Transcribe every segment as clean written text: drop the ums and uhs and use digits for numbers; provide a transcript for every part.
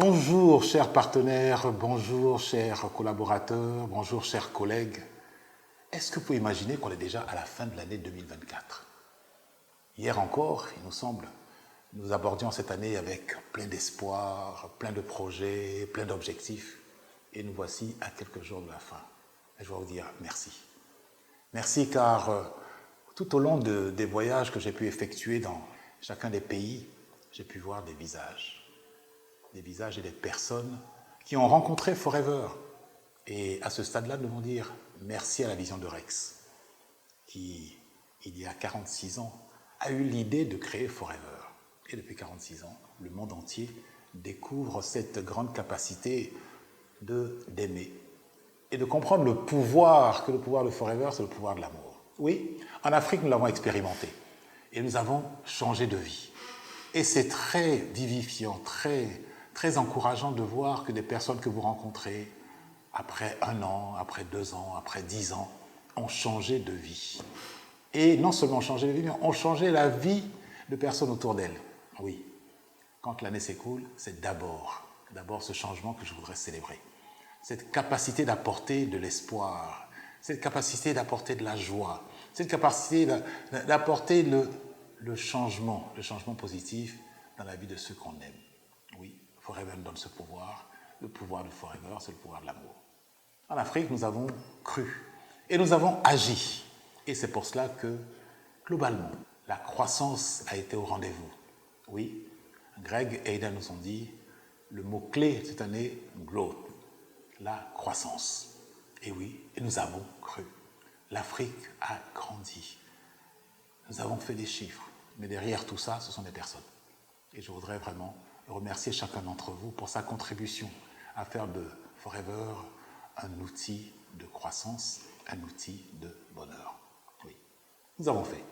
Bonjour chers partenaires, bonjour chers collaborateurs, bonjour chers collègues. Est-ce que vous pouvez imaginer qu'on est déjà à la fin de l'année 2024? Hier encore, il nous semble, nous abordions cette année avec plein d'espoir, plein de projets, plein d'objectifs. Et nous voici à quelques jours de la fin. Et je dois vous dire merci. Merci car tout au long des voyages que j'ai pu effectuer dans chacun des pays, j'ai pu voir des visages et des personnes qui ont rencontré Forever. Et à ce stade-là, nous devons dire merci à la vision de Rex, qui, il y a 46 ans, a eu l'idée de créer Forever. Et depuis 46 ans, le monde entier découvre cette grande capacité d'aimer et de comprendre le pouvoir, que le pouvoir de Forever, c'est le pouvoir de l'amour. Oui, en Afrique, nous l'avons expérimenté et nous avons changé de vie. Et c'est très vivifiant, très encourageant de voir que des personnes que vous rencontrez, après 1 an, après 2 ans, après 10 ans, ont changé de vie. Et non seulement changé de vie, mais ont changé la vie de personnes autour d'elles. Oui, quand l'année s'écoule, c'est d'abord ce changement que je voudrais célébrer. Cette capacité d'apporter de l'espoir, cette capacité d'apporter de la joie, cette capacité d'apporter le changement positif dans la vie de ceux qu'on aime. Oui, Forever nous donne ce pouvoir. Le pouvoir de Forever, c'est le pouvoir de l'amour. En Afrique, nous avons cru et nous avons agi. Et c'est pour cela que, globalement, la croissance a été au rendez-vous. Oui, Greg et Aidan nous ont dit, le mot-clé cette année, growth, la croissance. Et oui, et nous avons cru. L'Afrique a grandi. Nous avons fait des chiffres, mais derrière tout ça, ce sont des personnes. Et je voudrais vraiment remercier chacun d'entre vous pour sa contribution à faire de Forever un outil de croissance, un outil de bonheur. Oui, nous avons fait.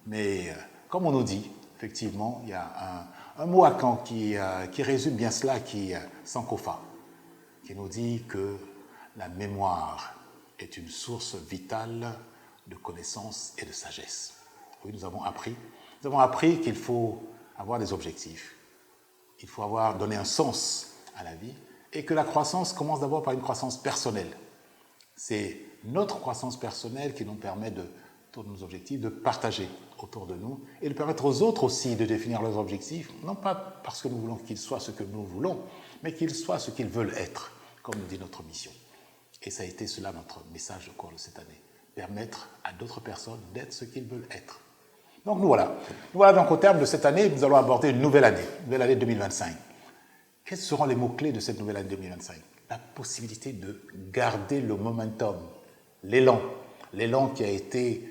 Mais comme on nous dit, effectivement, il y a un mot à Caen qui résume bien cela, qui est Sankofa, qui nous dit que la mémoire est une source vitale de connaissance et de sagesse. Oui, nous avons appris qu'il faut avoir des objectifs. Il faut donner un sens à la vie et que la croissance commence d'abord par une croissance personnelle. C'est notre croissance personnelle qui nous permet autour de nos objectifs, de partager autour de nous et de permettre aux autres aussi de définir leurs objectifs, non pas parce que nous voulons qu'ils soient ce que nous voulons, mais qu'ils soient ce qu'ils veulent être, comme nous dit notre mission. Et ça a été cela notre message de cours de cette année, permettre à d'autres personnes d'être ce qu'ils veulent être. Donc nous voilà. Donc au terme de cette année, nous allons aborder une nouvelle année 2025. Quels seront les mots-clés de cette nouvelle année 2025? La possibilité de garder le momentum, l'élan qui a été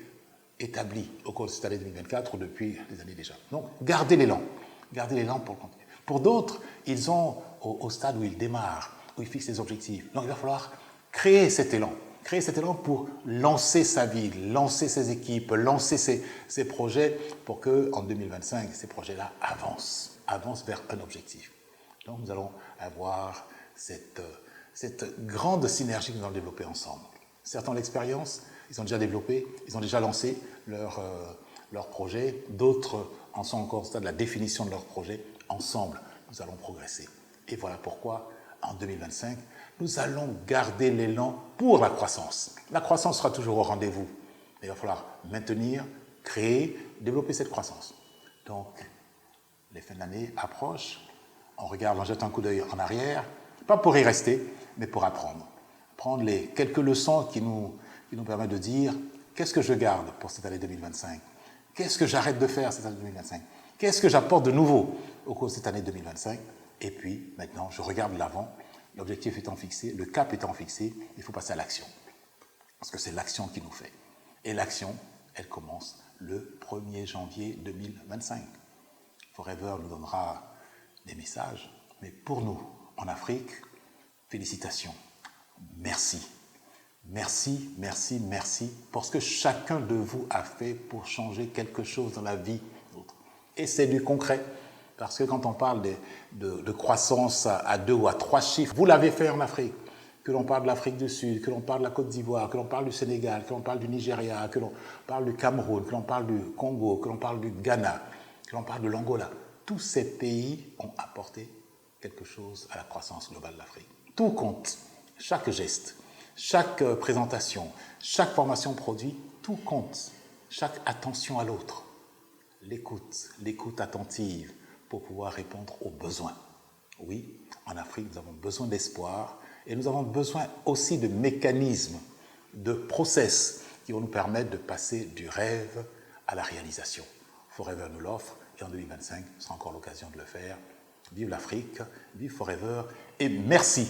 établi au cours de cette année 2024 ou depuis des années déjà. Donc garder l'élan pour le continuer. Pour d'autres, ils sont au stade où ils démarrent, où ils fixent des objectifs. Donc il va falloir créer cet élan pour lancer sa vie, lancer ses équipes, lancer ses projets pour qu'en 2025, ces projets-là avancent vers un objectif. Donc nous allons avoir cette grande synergie que nous allons développer ensemble. Certains ont l'expérience, ils ont déjà développé, ils ont déjà lancé leur projet, d'autres en sont encore au stade de la définition de leur projet. Ensemble, nous allons progresser. Et voilà pourquoi, en 2025, nous allons garder l'élan pour la croissance. La croissance sera toujours au rendez-vous. Mais il va falloir maintenir, créer, développer cette croissance. Donc, les fins de l'année approchent. On regarde, on jette un coup d'œil en arrière, pas pour y rester, mais pour apprendre. Prendre les quelques leçons qui nous permettent de dire qu'est-ce que je garde pour cette année 2025? Qu'est-ce que j'arrête de faire cette année 2025? Qu'est-ce que j'apporte de nouveau au cours de cette année 2025? Et puis, maintenant, je regarde l'avant. L'objectif étant fixé, le cap étant fixé, il faut passer à l'action. Parce que c'est l'action qui nous fait. Et l'action, elle commence le 1er janvier 2025. Forever nous donnera des messages, mais pour nous, en Afrique, félicitations. Merci. Merci, merci, merci pour ce que chacun de vous a fait pour changer quelque chose dans la vie d'autres. Et c'est du concret. Parce que quand on parle de croissance à 2 ou à 3 chiffres, vous l'avez fait en Afrique, que l'on parle de l'Afrique du Sud, que l'on parle de la Côte d'Ivoire, que l'on parle du Sénégal, que l'on parle du Nigeria, que l'on parle du Cameroun, que l'on parle du Congo, que l'on parle du Ghana, que l'on parle de l'Angola. Tous ces pays ont apporté quelque chose à la croissance globale de l'Afrique. Tout compte, chaque geste, chaque présentation, chaque formation produit, tout compte, chaque attention à l'autre, l'écoute attentive pour pouvoir répondre aux besoins. Oui, en Afrique, nous avons besoin d'espoir et nous avons besoin aussi de mécanismes, de process qui vont nous permettre de passer du rêve à la réalisation. Forever nous l'offre et en 2025, ce sera encore l'occasion de le faire. Vive l'Afrique, vive Forever et merci.